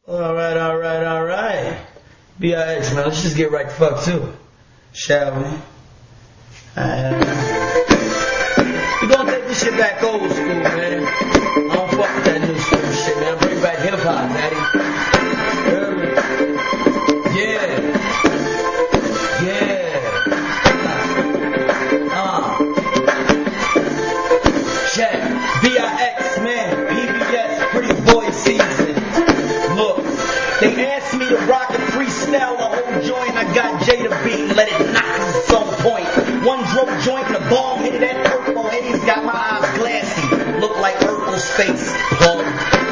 Alright. BIX, man, let's just get right the fuck to it. Shall we? We gonna take this shit back old school, man. I don't fuck with that new school shit, man. Bring back hip hop, daddy. Yeah. Check. BIX, man. PBS, pretty boy season. Look, they asked me to rock and freestyle the whole joint. I got Jada beat and let it knock at its own point. One drove joint and a ball hit that purple haze. Got my eyes glassy, look like Urkel's face. Plug.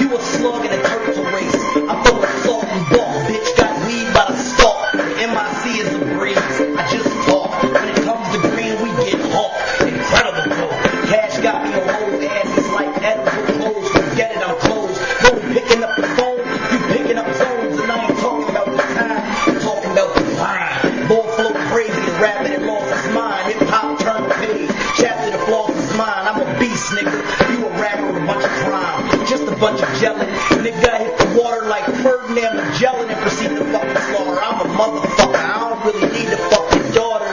You a slug in a turtle race. I'm full of salt and ball. Bitch got weed by the stalk. MIC is a breeze. I just talk. When it comes to green, we get hawk. Incredible bro. Cash got me a whole ass. It's like edible clothes. Forget it, I'm closed. No picking up the phone. You picking up zones. And I ain't talking about the time. I'm talking about the grind. Boy flow crazy and rapping and lost his mind. Hip hop turned page. Chapter the flaws is mine. I'm a beast, nigga. You a rapper with a bunch of crime. Just a bunch of gelling. Nigga hit the water like Ferdinand Magellan and proceed to fucking slaughter. I'm a motherfucker. I don't really need to fuck your daughter.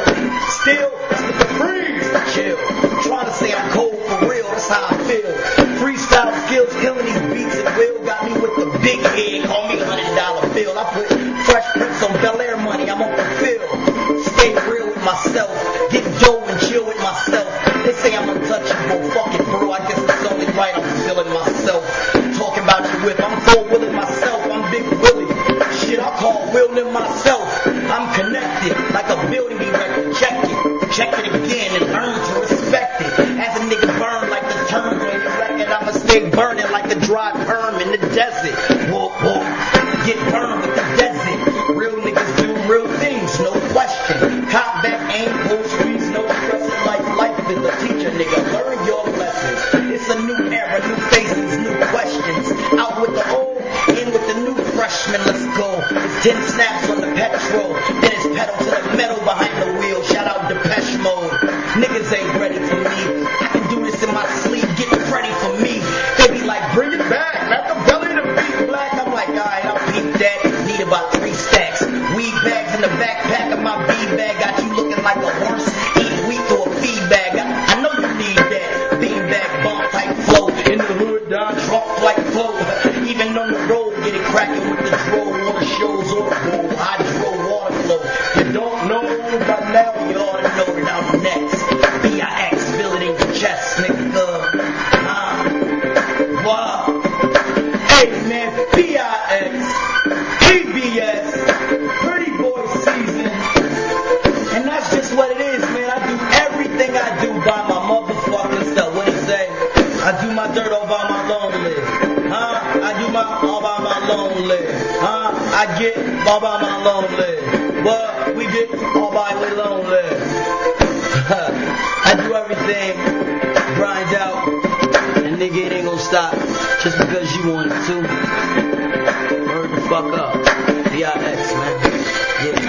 Still, it's the freeze. Chill. Trying to say I'm cold for real. That's how I feel. Freestyle skills killing these beats at will. Got me with the big head. Call me $100 bill. I put Fresh Prince on Bel Air money. I'm on the field. Stay real with myself. Get dough and chill with myself. They say I'm untouchable. Fuck it, bro. I guess it's only right. I'm feeling myself. Talking about your whip. I'm full willing myself. I'm Big Willie. Shit, I call willing myself. I'm connected like a building erector. Check it. Check it again and learn to respect it. As a nigga burn like the term when you reckon I'ma stay burning like a dry perm in the desert. Walk. Get burned with the desert. Real niggas do real things, no question. Cop back, aim, pull streets, no stressing like life is a teacher, nigga. Learn your lessons. It's a new era, new faces, new questions. Out with the old, in with the new freshman. Let's go. It's 10 snaps on the petrol. Then it's pedal to the metal behind the wheel. Shout out Depeche Mode. Niggas ain't ready for me. I can do this in my sleep. Get ready for me. They be like, bring it back. Let the belly to beat black. I'm like, alright, I'll peep that. Need about 3 stacks. Weed bags in the backpack of my bead bag. Got you looking like a horse. Eating wheat through a feed bag. I know you need that. Bean bag bump type flow. In the hood, down drunk like flow. Even on the road, get it cracking with the drove. Water shows or bowl. Hydro water flow. You don't know, but now you ought to know that I'm next. BIX, feel it in your chest, nigga. Wow. Hey man, BIX, PBS, pretty boy season. And that's just what it is, man. I do everything I do by my motherfucking self. What do you say? I do my dirt all by my lonely. I do my all by my lonely. I get all by my lonely. Well, we get all by we lonely. I do everything, grind out, and nigga it ain't gonna stop just because you want it to. Word the fuck up. BIX, man. Yeah.